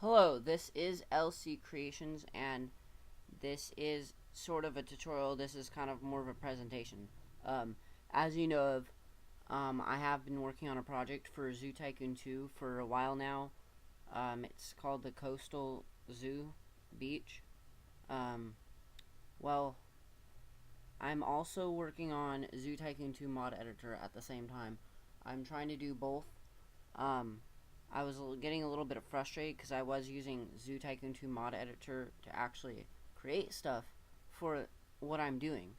Hello, this is LC Creations, and this is sort of a tutorial. This is kind of more of a presentation. As you know of, I have been working on a project for Zoo Tycoon 2 for a while now. It's called the Coastal Zoo Beach. Um, well, I'm also working on Zoo Tycoon 2 mod editor at the same time. I'm trying to do both. Um, I was getting a little bit frustrated because I was using Zoo Tycoon 2 mod editor to actually create stuff for what I'm doing,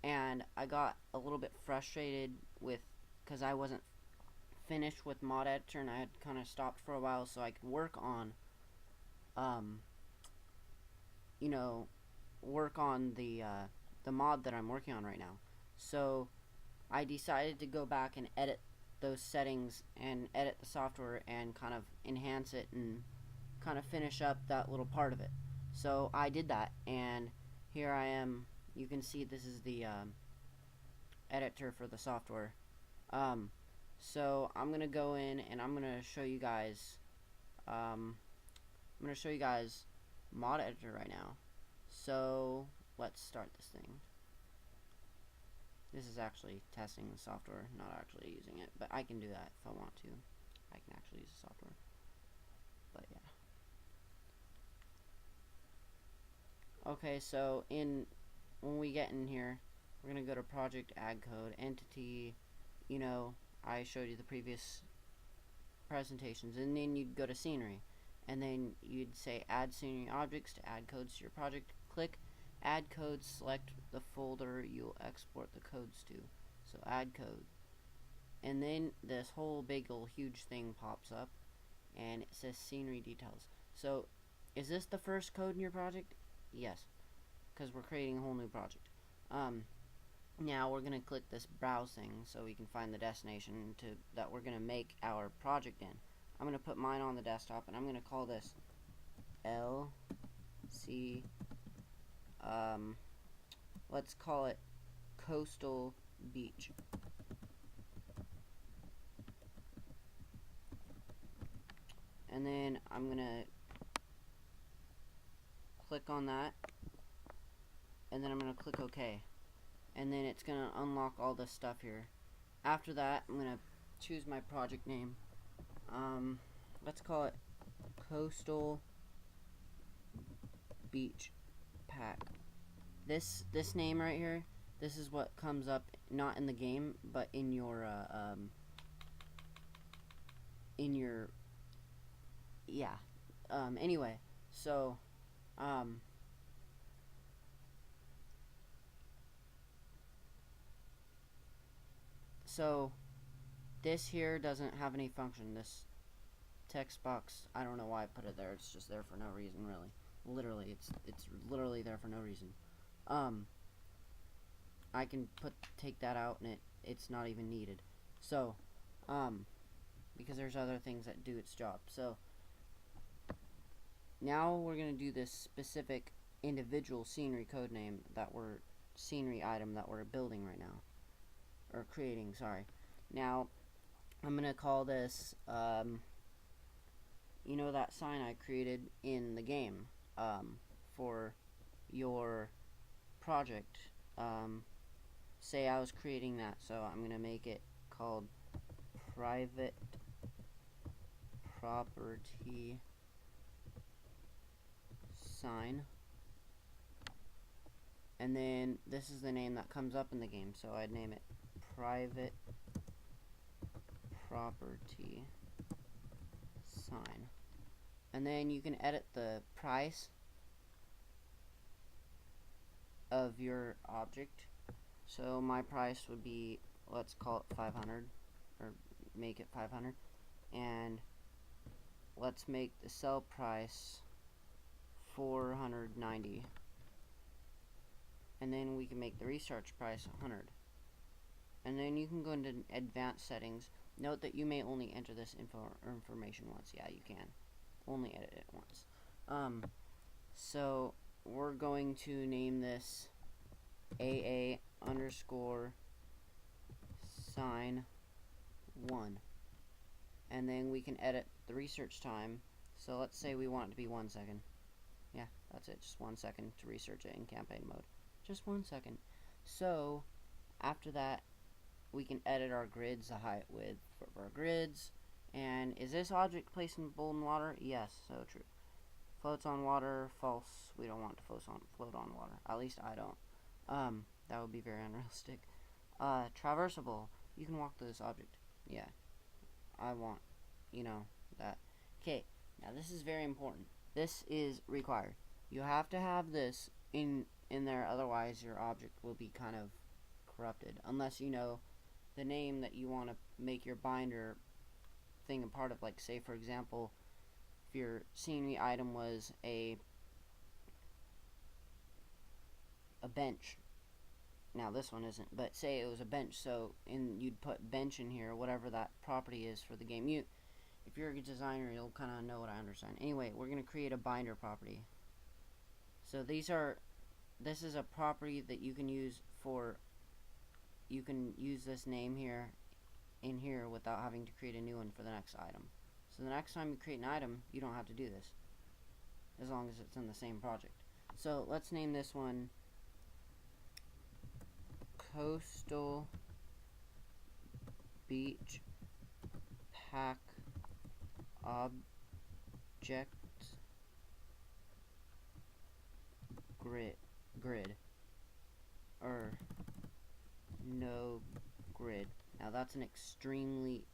and I got a little bit frustrated with because I wasn't finished with mod editor and I had kind of stopped for a while so I could work on um you know work on the mod that I'm working on right now. So I decided to go back and edit those settings and edit the software and kind of enhance it and kind of finish up that little part of it. So I did that, and here I am. You can see this is the editor for the software. Um, so I'm gonna go in and I'm gonna show you guys. I'm gonna show you guys mod editor right now. So let's start this thing. This is actually testing the software, not actually using it, but I can do that if I want to. I can actually use the software, but yeah. Okay, so when we get in here, we're gonna go to project, add code, entity. You know, I showed you the previous presentations, and then you'd go to scenery, and then you'd say add scenery objects to add codes to your project. Click add codes, select the folder you'll export the codes to. So add code, and then this whole big old huge thing pops up, and it says scenery details. So is this the first code in your project? Yes, because we're creating a whole new project. Now we're gonna click this browse thing so we can find the destination that we're gonna make our project in. I'm gonna put mine on the desktop, and I'm gonna call this LC. Let's call it Coastal Beach. And then I'm gonna click on that, and then I'm gonna click OK, and then it's gonna unlock all this stuff here. After that, I'm gonna choose my project name. Let's call it Coastal Beach Pack. This name right here, this is what comes up not in the game, but in your yeah. Anyway, so so this here doesn't have any function. This text box, I don't know why I put it there. It's just there for no reason, really. Literally, it's literally there for no reason. I can take that out, and it's not even needed. So, because there's other things that do its job. So now we're gonna do this specific individual scenery code name scenery item that we're building right now, or creating. Sorry. Now I'm gonna call this you know, that sign I created in the game for your project. Say I was creating that, so I'm gonna make it called private property sign, and then this is the name that comes up in the game, so I'd name it private property sign. And then you can edit the price of your object. So my price would be, let's call it 500, or make it 500, and let's make the sell price 490, and then we can make the research price 100. And then you can go into advanced settings. Note that you may only enter this information once. Yeah, you can only edit it once. So we're going to name this AA underscore sign 1, and then we can edit the research time So let's say we want it to be 1 second. Yeah, that's it, just 1 second to research it in campaign mode. Just 1 second. So after that, we can edit our grids, the height, width for our grids. And is this object placed in bold water? Yes, so true. Floats on water, false. We don't want it to float on water. At least I don't. That would be very unrealistic. Traversable. You can walk through this object. Yeah. I want, that. Okay, now this is very important. This is required. You have to have this in there, otherwise your object will be kind of corrupted. Unless you know the name that you want to make your binder thing a part of. Like, say for example, if your scenery item was a bench. Now this one isn't, but say it was a bench, so you'd put bench in here, whatever that property is for the game. If you're a designer, you'll kind of know what I understand. Anyway, we're going to create a binder property. So this is a property that you can use you can use this name here in here without having to create a new one for the next item. So the next time you create an item, you don't have to do this, as long as it's in the same project. So let's name this one Coastal Beach Pack Object Grid or no grid. Now that's an extremely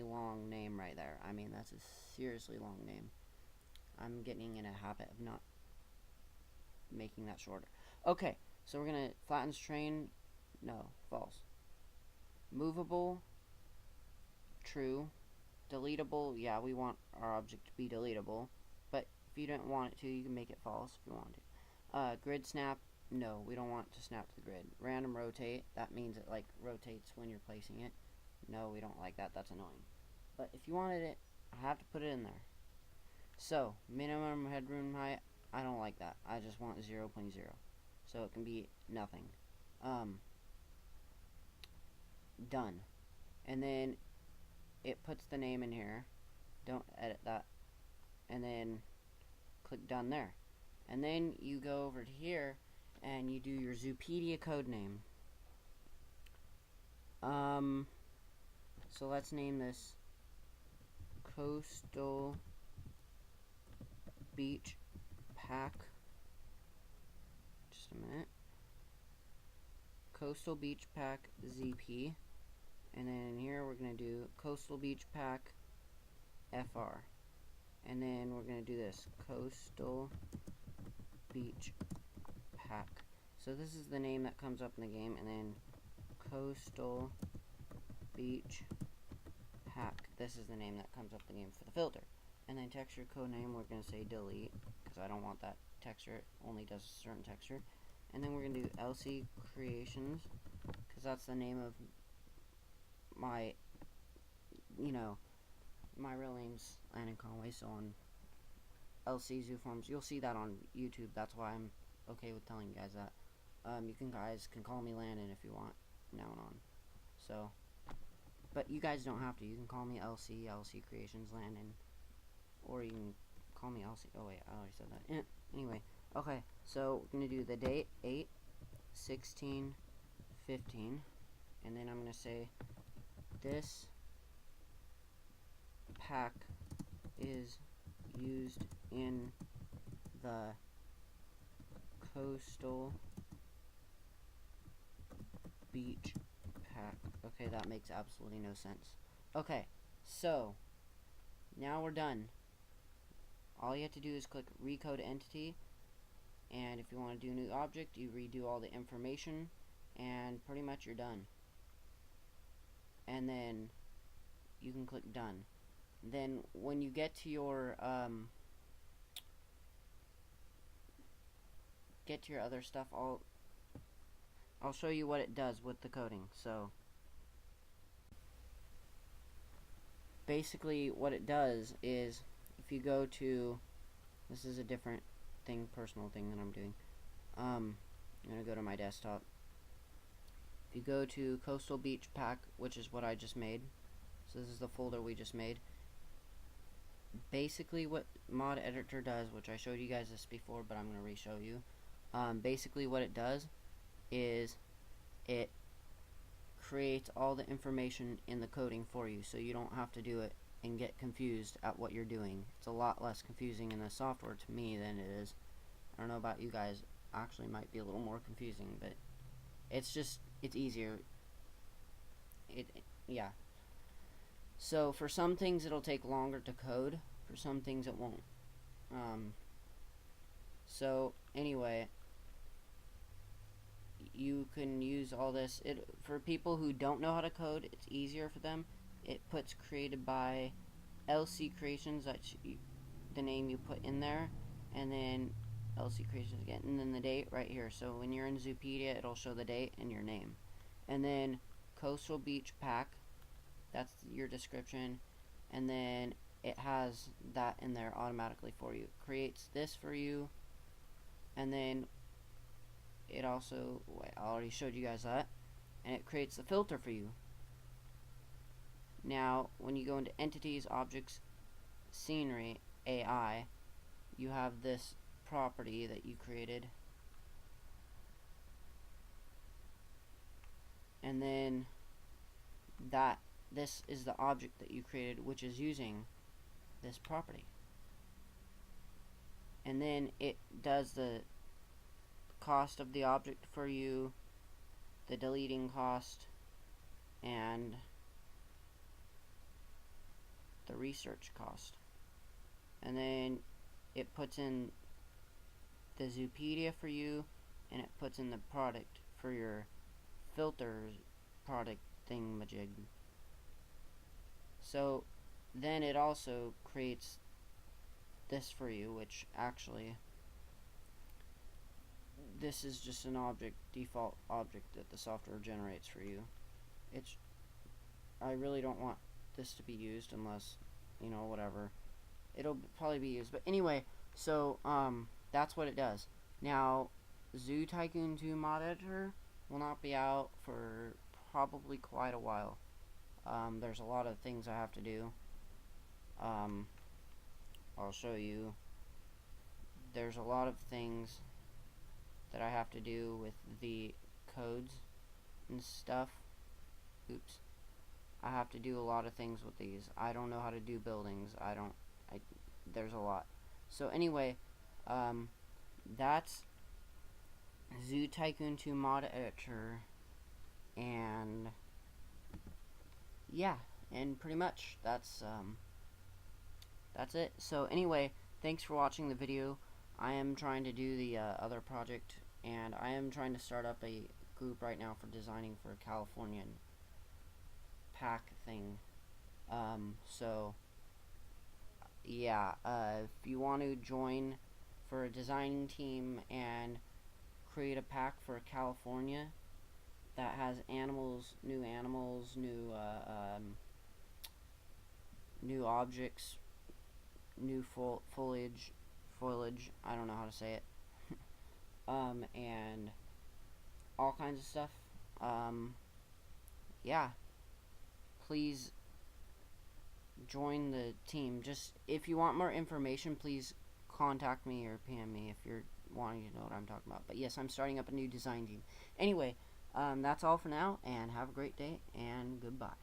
long name right there. I mean, that's a seriously long name. I'm getting in a habit of not making that shorter. Okay, so we're gonna flatten terrain. No, false. Movable, true. Deletable, yeah, we want our object to be deletable, but if you don't want it to, you can make it false if you want to. Grid snap, no, we don't want it to snap to the grid. Random rotate, that means it like rotates when you're placing it. No, we don't like that, that's annoying. But if you wanted it, I have to put it in there. So, minimum headroom height, I don't like that. I just want 0.0. So it can be nothing. Done. And then it puts the name in here. Don't edit that. And then click done there. And then you go over to here and you do your Zoopedia code name. So let's name this Coastal Beach Pack. Just a minute. Coastal Beach Pack ZP. And then in here we're going to do Coastal Beach Pack FR. And then we're going to do this, Coastal Beach Pack. So this is the name that comes up in the game, and then Coastal Beach Pack. This is the name that comes up in the game for the filter. And then texture code name, we're going to say delete, because I don't want that texture. It only does a certain texture. And then we're going to do LC Creations, because that's the name of my, my real name's Landon Conway. So on LC Zooforms, you'll see that on YouTube. That's why I'm okay with telling you guys that. You guys can call me Landon if you want, now and on. So, but you guys don't have to. You can call me LC Creations Landon, or you can call me LC. Oh wait, I already said that. Anyway, okay. So we're gonna do the date 8/16/15, and then I'm gonna say this pack is used in the Coastal Beach Pack. Okay, that makes absolutely no sense. Okay, so now we're done. All you have to do is click Recode Entity, and if you want to do a new object, you redo all the information, and pretty much you're done. And then you can click Done. Then when you get to your other stuff, I'll show you what it does with the coding. So basically what it does is, if you go to, this is a different thing, personal thing that I'm doing. I'm gonna go to my desktop. If you go to Coastal Beach Pack, which is what I just made, so this is the folder we just made, basically what mod editor does, which I showed you guys this before, but I'm going to re-show you. Basically what it does is it creates all the information in the coding for you, so you don't have to do it and get confused at what you're doing. It's a lot less confusing in the software to me than it is. I don't know about you guys. Actually might be a little more confusing, but it's easier. Yeah. So for some things it'll take longer to code, for some things it won't. So anyway, you can use all this. For people who don't know how to code, it's easier for them. It puts created by LC Creations, that's the name you put in there, and then LC Creations again, and then the date right here. So when you're in Zoopedia, it'll show the date and your name. And then Coastal Beach Pack, that's your description, and then it has that in there automatically for you. It creates this for you, and then it also, I already showed you guys that, and it creates the filter for you. Now when you go into Entities, Objects, Scenery, AI, you have this property that you created, and then this is the object that you created, which is using this property, and then it does the cost of the object for you, the deleting cost, and the research cost, and then it puts in the Zoopedia for you, and it puts in the product for your filters product thingamajig. So then it also creates this for you, which actually this is just an object, default object that the software generates for you. I really don't want this to be used unless, you know, whatever. It'll probably be used. But anyway, so that's what it does. Now, Zoo Tycoon 2 mod editor will not be out for probably quite a while. There's a lot of things I have to do. I'll show you. There's a lot of things that I have to do with the codes and stuff. Oops. I have to do a lot of things with these. I don't know how to do buildings. There's a lot. So anyway, that's Zoo Tycoon 2 mod editor, and yeah, and pretty much that's it. So anyway, thanks for watching the video. I am trying to do the other project, and I am trying to start up a group right now for designing for a Californian pack thing. So yeah, if you want to join for a designing team and create a pack for California that has animals, new objects, new foliage, I don't know how to say it, and all kinds of stuff, yeah, please join the team. Just if you want more information, please contact me or PM me if you're wanting to know what I'm talking about. But yes, I'm starting up a new design team. Anyway, that's all for now, and have a great day, and goodbye.